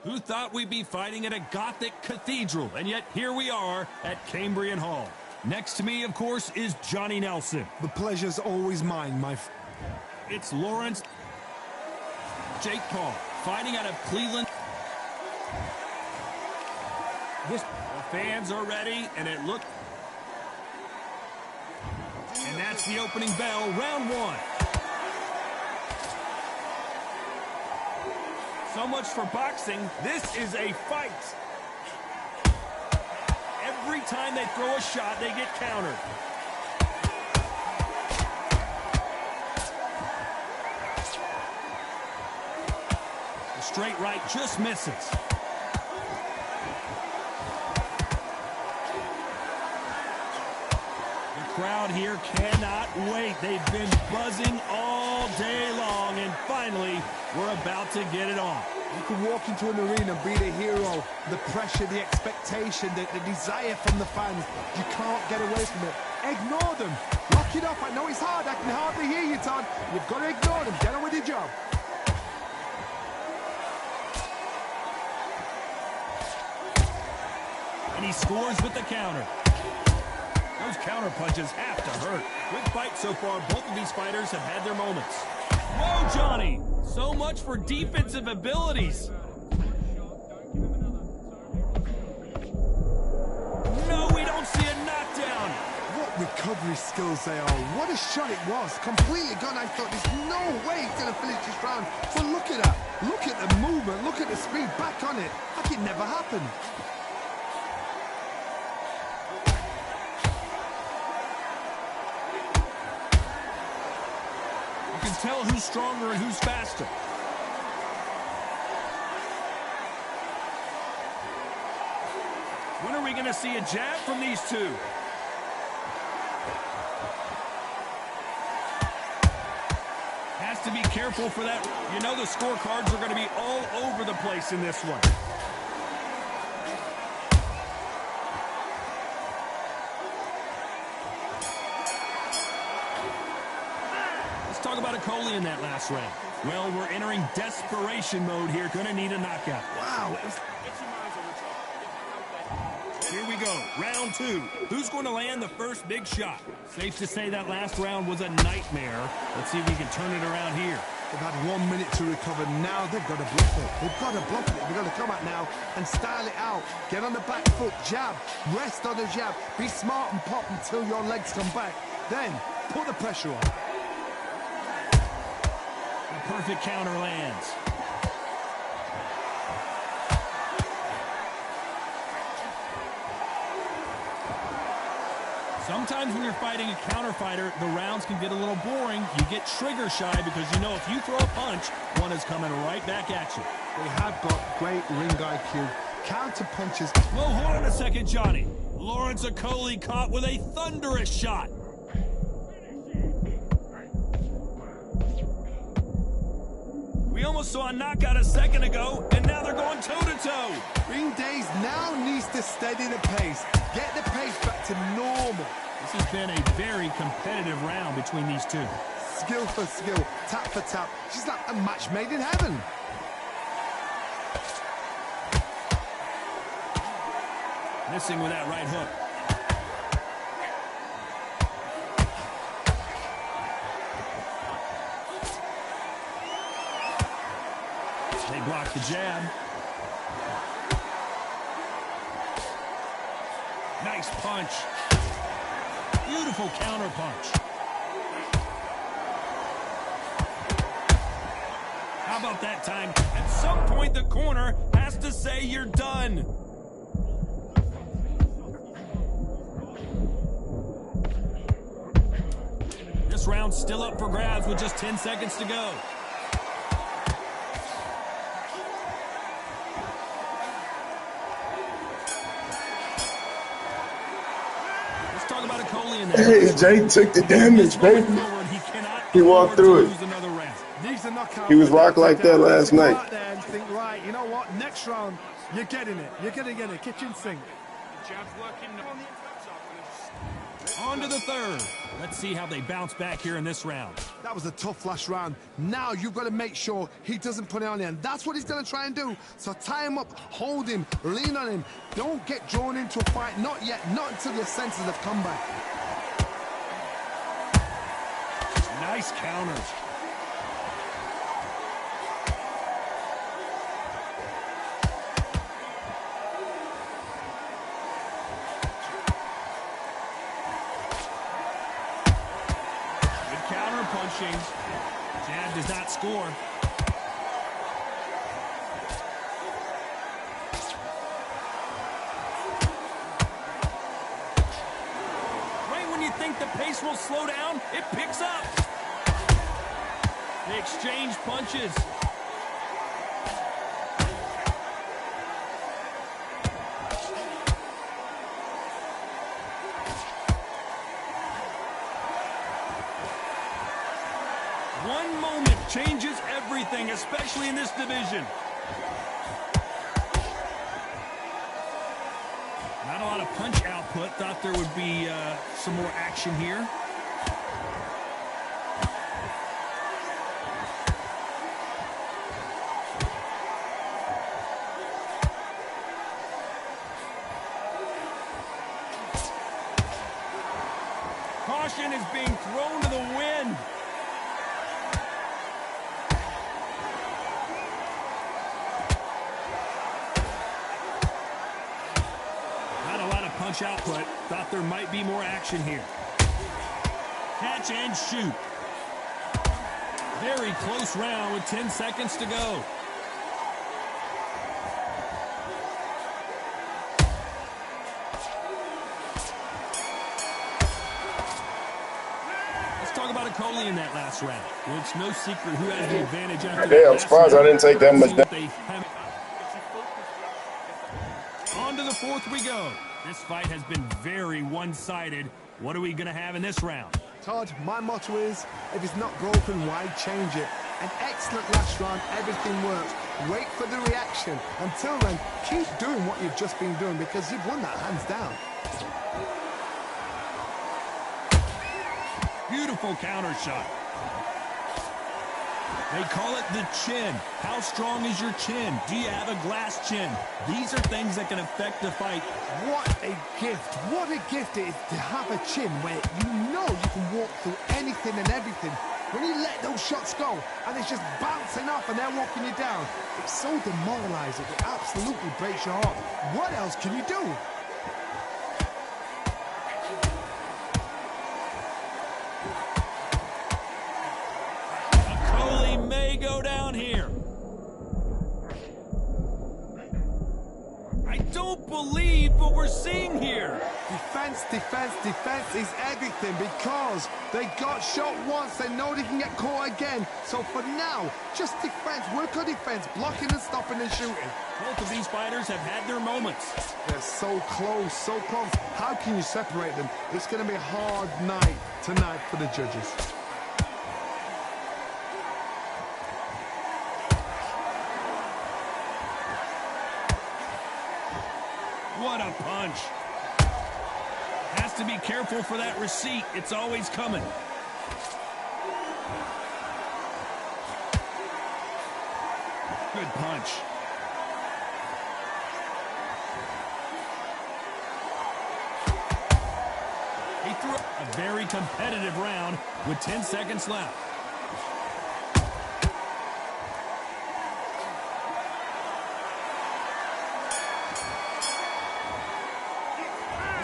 Who thought we'd be fighting at a Gothic cathedral, and yet here we are at Cambrian Hall. Next to me, of course, is Johnny Nelson. The pleasure's always mine, It's Lawrence. Jake Paul, fighting out of Cleveland. The fans are ready, and it looks... And that's the opening bell, round one. So much for boxing. This is a fight. Every time they throw a shot, they get countered. The straight right just misses. The crowd here cannot wait. They've been buzzing all day long, and finally, we're about to get it on. You can walk into an arena and be the hero. The pressure, the expectation, the desire from the fans. You can't get away from it. Ignore them. Lock it up. I know it's hard. I can hardly hear you, Todd. You've got to ignore them. Get on with your job. And he scores with the counter. Those counter punches have to hurt. Good fight so far. Both of these fighters have had their moments. Whoa, Johnny! So much for defensive abilities. No, we don't see a knockdown. What recovery skills they are. What a shot it was. Completely gone. I thought there's no way he's going to finish this round. But look at that. Look at the movement. Look at the speed. Back on it. Like it never happened. You can tell who's stronger and who's faster. When are we going to see a jab from these two? Has to be careful for that. You know the scorecards are going to be all over the place in this one. Talk about a Coley in that last round. Well, we're entering desperation mode here. Gonna need a knockout. Wow. Here we go. Round two. Who's going to land the first big shot? Safe to say that last round was a nightmare. Let's see if we can turn it around here. They've had 1 minute to recover. Now they've got to bluff it. They've got to bluff it. They've got to come out now and style it out. Get on the back foot. Jab. Rest on the jab. Be smart and pop until your legs come back. Then put the pressure on. Perfect counter lands. Sometimes when you're fighting a counter fighter, the rounds can get a little boring. You get trigger shy because you know if you throw a punch, one is coming right back at you. They have got great ring IQ. Counter punches. Well, hold on a second, Johnny. Lawrence Okolie caught with a thunderous shot. We almost saw a knockout a second ago, and now they're going toe-to-toe. Ring Days now needs to steady the pace. Get the pace back to normal. This has been a very competitive round between these two. Skill for skill, tap for tap. She's like a match made in heaven. Missing with that right hook. They block the jab. Nice punch. Beautiful counter punch. How about that time? At some point, the corner has to say you're done. This round's still up for grabs with just 10 seconds to go. Hey, Jay took the damage, baby. He walked through it. He was rocked like that last night. Think, right, you know what? Next round, you're getting it. You're going to get it. Kitchen sink. Jab's working on the On to the third. Let's see how they bounce back here in this round. That was a tough last round. Now you've got to make sure he doesn't put it on you, and that's what he's going to try and do. So tie him up, hold him, lean on him. Don't get drawn into a fight. Not yet. Not until your senses have come back. Nice counters. Punching. Jab does not score. Right when you think the pace will slow down, it picks up. They exchange punches. One moment changes everything, especially in this division. Not a lot of punch output. Thought there would be some more action here. Caution is being thrown to the wind. Punch output. Thought there might be more action here. Catch and shoot. Very close round with 10 seconds to go. Let's talk about Coley in that last round. Well, it's no secret who has the advantage after that. I'm surprised I didn't take that much down. On to the fourth we go. This fight has been very one-sided. What are we going to have in this round? Todd, my motto is, if it's not broken, why change it? An excellent last round, everything works. Wait for the reaction. Until then, keep doing what you've just been doing because you've won that hands down. Beautiful counter shot. They call it the chin. How strong is your chin? Do you have a glass chin? These are things that can affect the fight. What a gift. What a gift it is to have a chin where you know you can walk through anything and everything. When you let those shots go and it's just bouncing off and they're walking you down, it's so demoralizing. It absolutely breaks your heart. What else can you do? Go down here. I don't believe what we're seeing here. Defense, defense, defense is everything because they got shot once. They know they can get caught again. So for now, just defense. Work on defense, blocking and stopping and shooting. Both of these fighters have had their moments. They're so close, so close. How can you separate them? It's going to be a hard night tonight for the judges. What a punch. Has to be careful for that receipt. It's always coming. Good punch. He threw a very competitive round with 10 seconds left.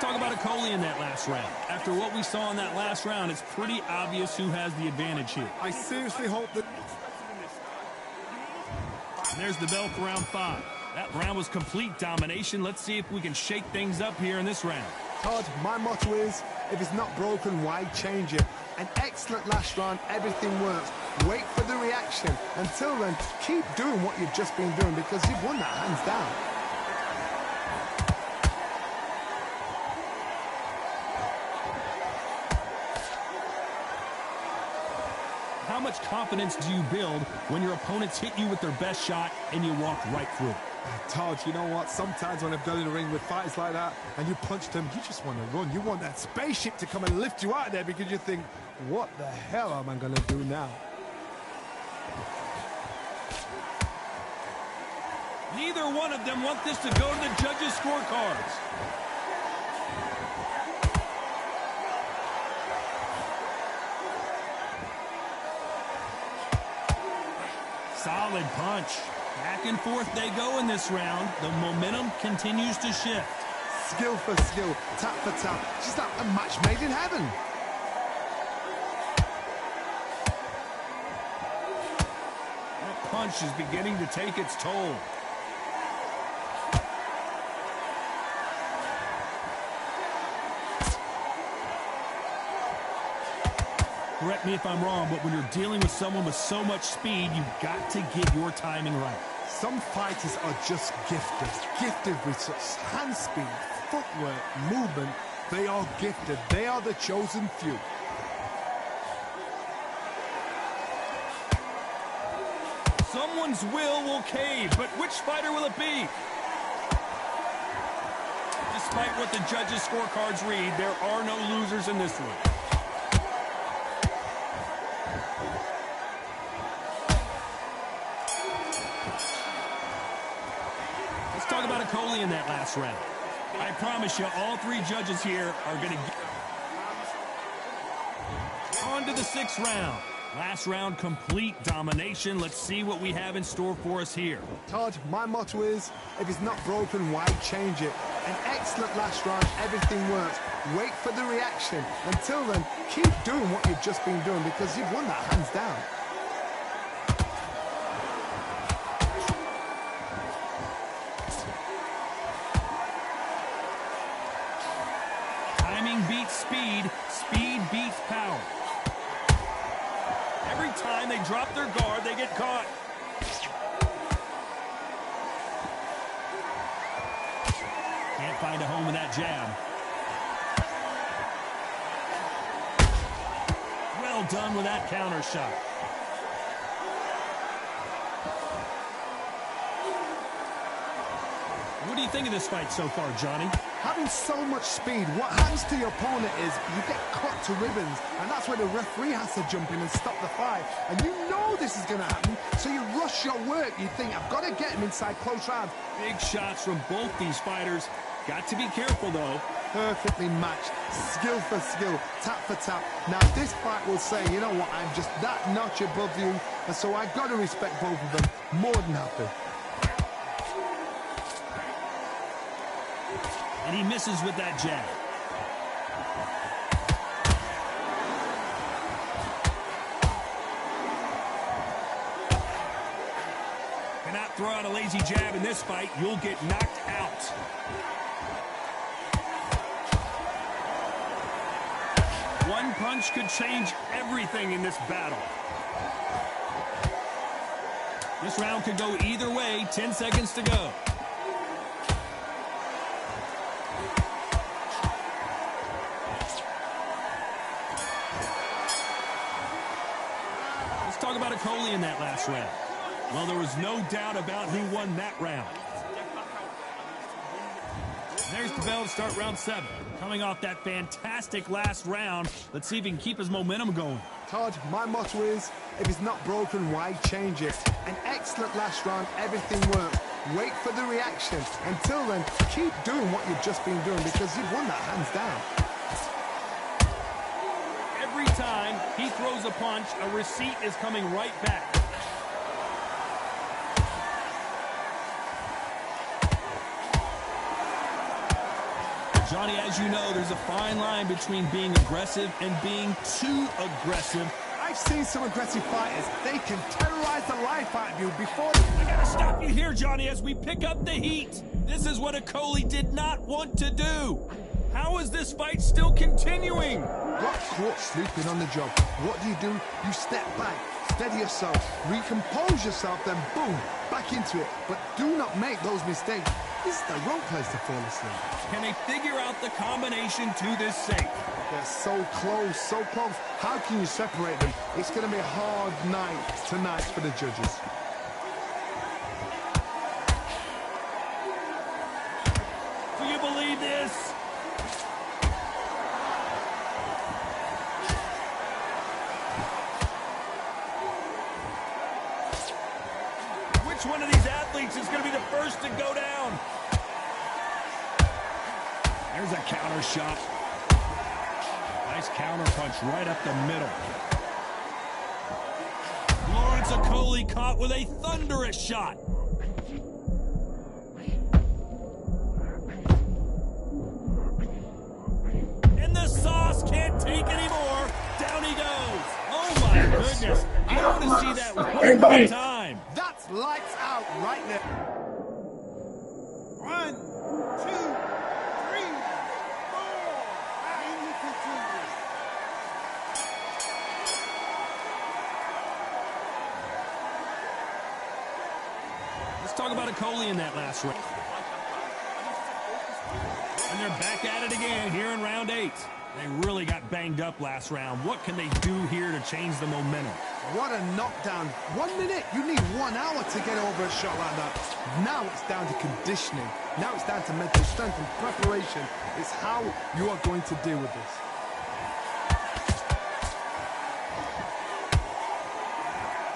Talk about Coley in that last round. After what we saw in that last round, it's pretty obvious who has the advantage here. I seriously hope that... And there's the bell for round 5. That round was complete domination. Let's see if we can shake things up here in this round. Todd, my motto is, if it's not broken, why change it? An excellent last round, everything works. Wait for the reaction. Until then, keep doing what you've just been doing because you've won that hands down. How much confidence do you build when your opponents hit you with their best shot and you walk right through it? Todd, you know what? Sometimes when I've gone in the ring with fighters like that and you punch them, you just want to run. You want that spaceship to come and lift you out of there because you think, what the hell am I going to do now? Neither one of them want this to go to the judges' scorecards. Solid punch. Back and forth they go in this round. The momentum continues to shift. Skill for skill, tap for tap. Just like a match made in heaven. That punch is beginning to take its toll. Correct me if I'm wrong, but when you're dealing with someone with so much speed, you've got to get your timing right. Some fighters are just gifted with such hand speed, footwork, movement. They are gifted. They are the chosen few. Someone's will cave, but which fighter will it be? Despite what the judges' scorecards read, there are no losers in this one. Let's talk about Coley in that last round. I promise you, all three judges here are going to get on to the 6th round. Last round, complete domination. Let's see what we have in store for us here. Todd, my motto is, if it's not broken, why change it? An excellent last round, everything works. Wait for the reaction. Until then, keep doing what you've just been doing because you've won that hands down. Timing beats speed. Speed beats power. Every time they drop their guard, they get caught. Can't find a home with that jab. Well done with that counter shot. What do you think of this fight so far, Johnny? Having so much speed, what happens to your opponent is you get cut to ribbons, and that's where the referee has to jump in and stop the fight. And you know this is going to happen, so you rush your work. You think, I've got to get him inside close rounds. Big shots from both these fighters. Got to be careful, though. Perfectly matched, skill for skill, tap for tap. Now this fight will say, you know what, I'm just that notch above you, and so I've got to respect both of them more than happy. And he misses with that jab. Cannot throw out a lazy jab in this fight. You'll get knocked out. One punch could change everything in this battle. This round could go either way. 10 seconds to go. Let's talk about Coley in that last round. Well, there was no doubt about who won that round. There's the bell to start round 7. Coming off that fantastic last round, let's see if he can keep his momentum going. Todd, my motto is, if it's not broken, why change it? An excellent last round, everything works. Wait for the reaction. Until then, keep doing what you've just been doing because you've won that hands down. Every time he throws a punch, a receipt is coming right back. Johnny, as you know, there's a fine line between being aggressive and being too aggressive. I've seen some aggressive fighters. They can terrorize the life out of you before... I gotta stop you here, Johnny, as we pick up the heat. This is what Coley did not want to do. How is this fight still continuing? Got caught sleeping on the job. What do? You step back, steady yourself, recompose yourself, then boom, back into it. But do not make those mistakes. This is the wrong place to fall asleep. Can they figure out the combination to this safe? They're so close, so close. How can you separate them? It's going to be a hard night tonight for the judges. Do you believe this? Which one of these athletes is going to be the first to go down? There's a counter shot. Nice counter punch right up the middle. Lawrence Okolie caught with a thunderous shot. And the sauce can't take anymore. Down he goes. Oh my goodness. I want to see that one more time. That's lights out right there. 1, 2, 3, 4. And you continue. Let's talk about Okolie in that last round. And they're back at it again here in round 8. They really got banged up last round. What can they do here to change the momentum? What a knockdown. 1 minute, you need 1 hour to get over a shot like that. Now it's down to conditioning. Now it's down to mental strength and preparation. It's how you are going to deal with this.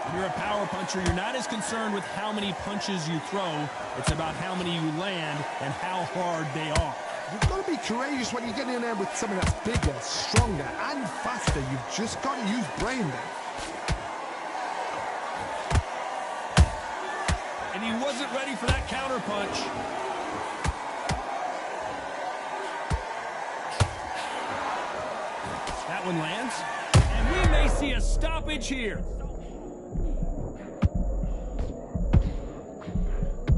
When you're a power puncher, you're not as concerned with how many punches you throw. It's about how many you land and how hard they are. You've got to be courageous when you get in there with something that's bigger, stronger, and faster. You've just got to use brain there. And he wasn't ready for that counter punch. That one lands. And we may see a stoppage here.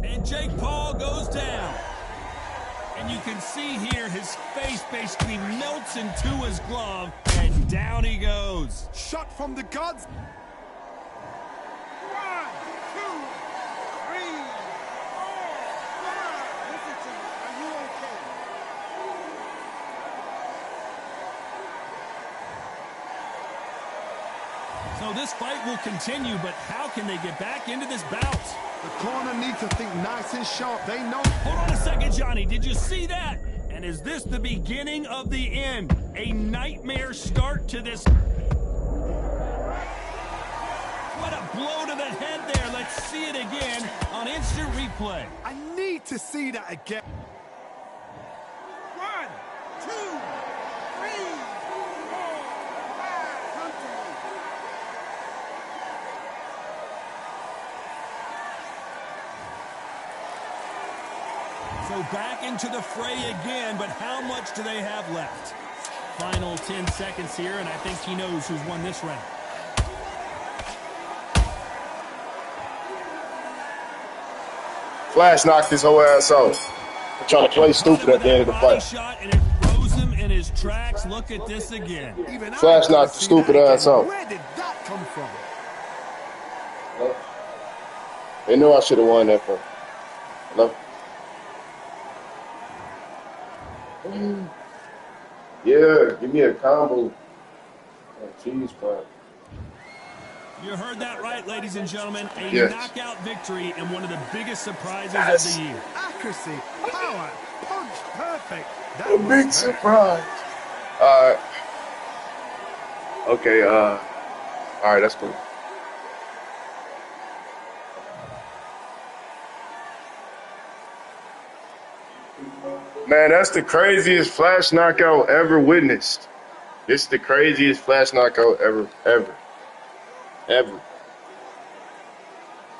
And Jake Paul goes down. And you can see here his face basically melts into his glove, and down he goes. Shot from the gods. 1, 2, 3, 4, 5. Listen to me. Are you okay? So this fight will continue, but how can they get back into this bout? The corner needs to think nice and sharp. They know. Hold on a second, Johnny. Did you see that? And is this the beginning of the end? A nightmare start to this. What a blow to the head there. Let's see it again on instant replay. I need to see that again. 1, 2, 3, 4, 5. Come to me. So back into the fray again, but how much do they have left? Final 10 seconds here, and I think he knows who's won this round. Flash knocked his whole ass out. I'm trying to play stupid at the end of the fight. Shot, and it froze him in his tracks. Look at this again. Flash knocked the stupid ass out. Where did that come from? Hello? They knew I should have won that fight. Hello? Yeah, give me a combo. Cheese fry. You heard that right, ladies and gentlemen. A Yes. knockout victory and one of the biggest surprises Yes. of the year. Accuracy, power, punch, perfect. That A was big perfect. surprise. Okay, all right, that's cool. Man, that's the craziest flash knockout ever witnessed. This is the craziest flash knockout ever.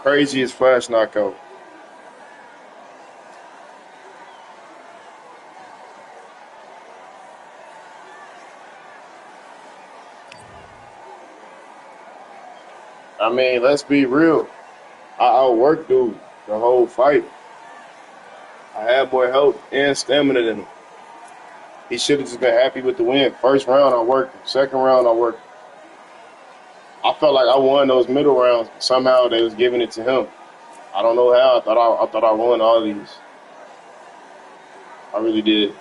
Craziest flash knockout. I mean, let's be real. I outworked dude the whole fight. I had more health and stamina than him. He should have just been happy with the win. First round, I worked him. Second round, I worked him. I felt like I won those middle rounds. Somehow they was giving it to him. I don't know how. I thought I won all these. I really did.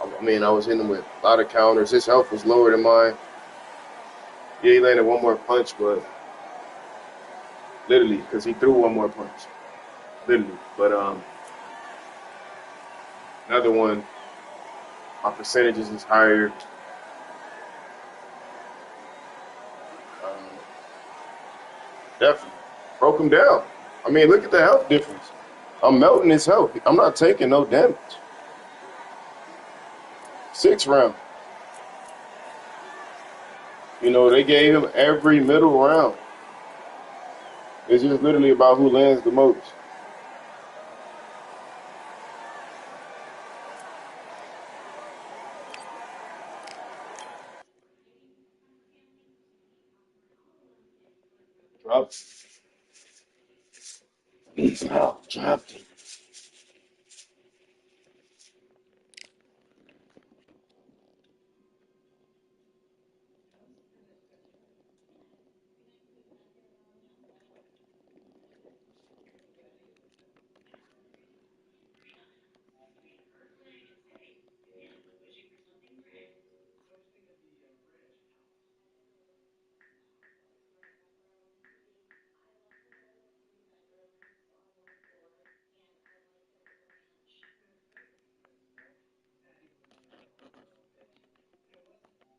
I mean, I was hitting him with a lot of counters. His health was lower than mine. Yeah, he landed one more punch, but literally, because he threw one more punch. Literally. But another one, my percentages is higher. Um, Definitely. Broke him down. I mean, look at the health difference. I'm melting his health. I'm not taking no damage. 6th round. You know, they gave him every middle round. It's just literally about who lands the most. Dropped. Oh, dropped him.